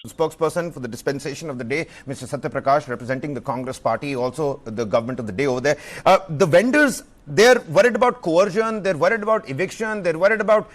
spokesperson for the dispensation of the day, Mr. Satya Prakash, representing the Congress party, also the government of the day over there. The vendors, they're worried about coercion, they're worried about eviction, they're worried about,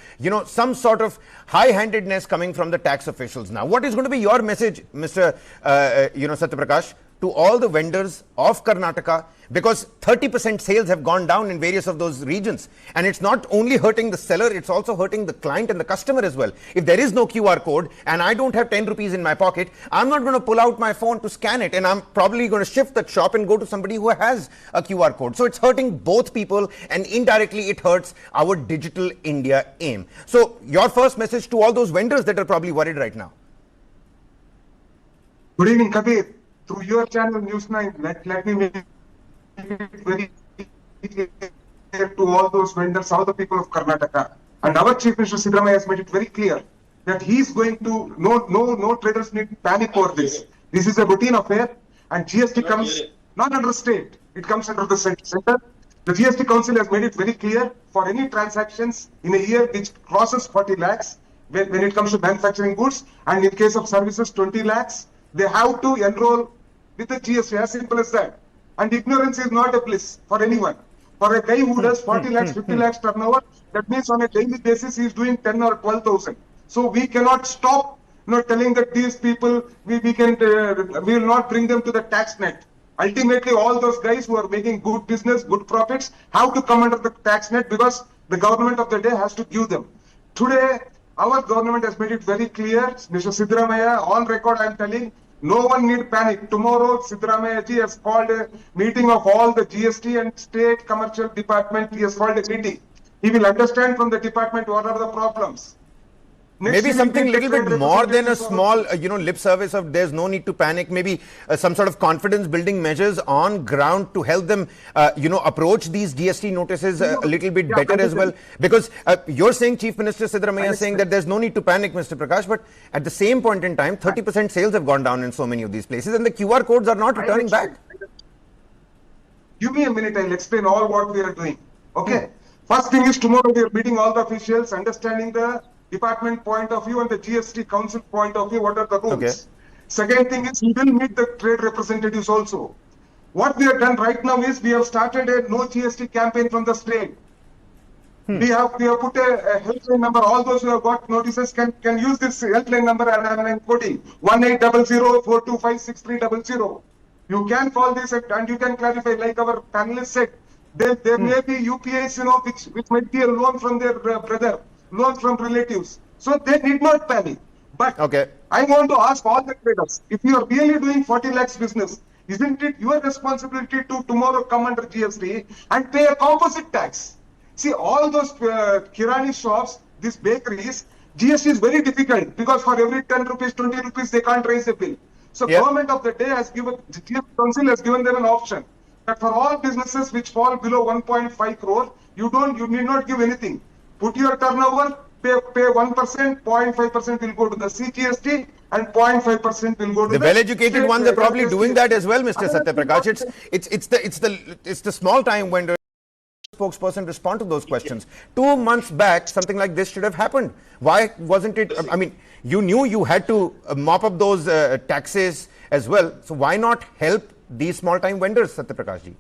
some sort of high-handedness coming from the tax officials now. What is going to be your message, Mr. Satya Prakash, to all the vendors of Karnataka, because 30% sales have gone down in various of those regions, and it's not only hurting the seller, it's also hurting the client and the customer as well. If there is no QR code and I don't have 10 rupees in my pocket, I'm not going to pull out my phone to scan it, and I'm probably going to shift that shop and go to somebody who has a QR code. So it's hurting both people, and indirectly it hurts our Digital India aim. So your first message to all those vendors that are probably worried right now. Good evening, Kabir. Through your channel News9, let me make it very clear to all those vendors, all the people of Karnataka. And our Chief Minister Siddaramaiah has made it very clear that he is going to, no traders need to panic over this. This is a routine affair, and GST comes not under state, it comes under the center. The GST Council has made it very clear for any transactions in a year which crosses 40 lakhs, when it comes to manufacturing goods, and in case of services 20 lakhs, they have to enroll with the GST, as simple as that. And ignorance is not a bliss for anyone. For a guy who does 40 lakhs, 50 lakhs turnover, that means on a daily basis he is doing 10 or 12,000. So we cannot stop telling that these people, we will not bring them to the tax net. Ultimately, all those guys who are making good business, good profits, have to come under the tax net, because the government of the day has to give them. Today, our government has made it very clear, Mr. Siddaramaiah, on record I am telling, no one need panic. Tomorrow, Siddaramaiah ji has called a meeting of all the GST and state commercial department. He has called a meeting. He will understand from the department what are the problems. Maybe something little bit more than a small, lip service of there's no need to panic. Maybe some sort of confidence building measures on ground to help them, approach these GST notices a little bit better as well. Because you're saying, Chief Minister Siddaramaiah saying that there's no need to panic, Mr. Prakash, but at the same point in time, 30% sales have gone down in so many of these places, and the QR codes are not returning back. Give me a minute, I'll explain all what we are doing. Okay. First thing is, tomorrow we are meeting all the officials, understanding the department point of view and the GST Council point of view, what are the rules. Okay. Second thing is, we will meet the trade representatives also. What we have done right now is, we have started a no GST campaign from the state. We have put a helpline number. All those who have got notices can use this helpline number, and I'm quoting 1800-425-6300. You can call this and you can clarify, like our panelists said. There may be UPIs, which might be a loan from their brother, loan from relatives. So they need not panic. But I want to ask all the traders, if you are really doing 40 lakhs business, isn't it your responsibility to tomorrow come under GST and pay a composite tax? See, all those Kirani shops, these bakeries, GST is very difficult, because for every 10 rupees, 20 rupees, they can't raise a bill. So government of the day has given, the GST Council has given them an option that for all businesses which fall below 1.5 crore, you need not give anything. Put your turnover, pay 1%, 0.5% will go to the CGST, and 0.5% will go to the well-educated ones are probably doing that as well, Mr. Satya Prakash. It's the small time when the spokesperson respond to those questions. 2 months back, something like this should have happened. Why wasn't it? I mean, you knew you had to mop up those taxes as well. So why not help these small-time vendors, Satya Prakash ji?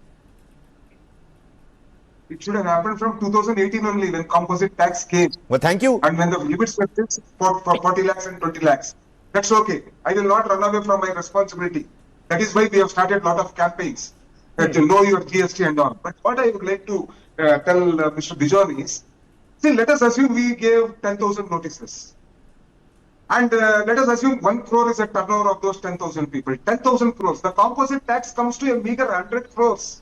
It should have happened from 2018 only, when composite tax came. Well, thank you. And when the limits were fixed for 40 lakhs and 20 lakhs. That's okay. I will not run away from my responsibility. That is why we have started a lot of campaigns to know your GST and all. But what I would like to tell Mr. Bijon is, see, let us assume we gave 10,000 notices. And let us assume 1 crore is a turnover of those 10,000 people. 10,000 crores. The composite tax comes to a meager 100 crores.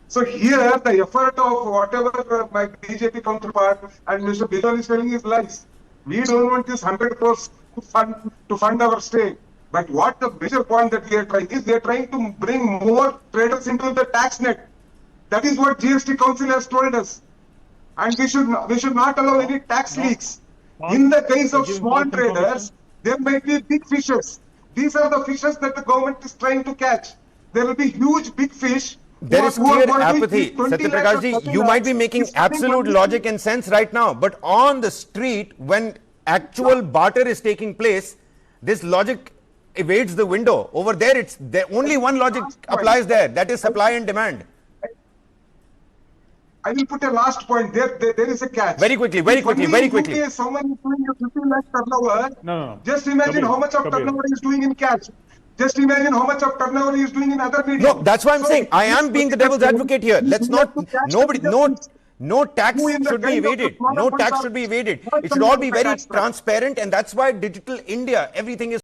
So here, the effort of whatever my BJP counterpart and Mr. Bijon is telling is lies. We don't want this 100 crores to fund our state. But what the major point that we are trying is, we are trying to bring more traders into the tax net. That is what GST Council has told us. And we should not allow any tax leaks. In the case of small traders, there might be big fishes. These are the fishes that the government is trying to catch. There will be huge big fish. There is clear apathy. Satya Prakash ji, you might be making absolute logic and sense right now, but on the street, when actual barter is taking place, this logic evades the window. Over there, it's there, only one logic applies there, that is supply and demand. I will put a last point. There is a catch. Very quickly, very quickly, very quickly. If someone is doing a 15 lakh turnover, No. just imagine Kabir, how much of Kabir. turnover he is doing in cash. Just imagine how much of turnover he is doing in other media. No, that's why I'm saying I am being the devil's advocate here. Let's not, nobody, no tax should be evaded. No tax should be evaded. It should all be very transparent, and that's why Digital India, everything is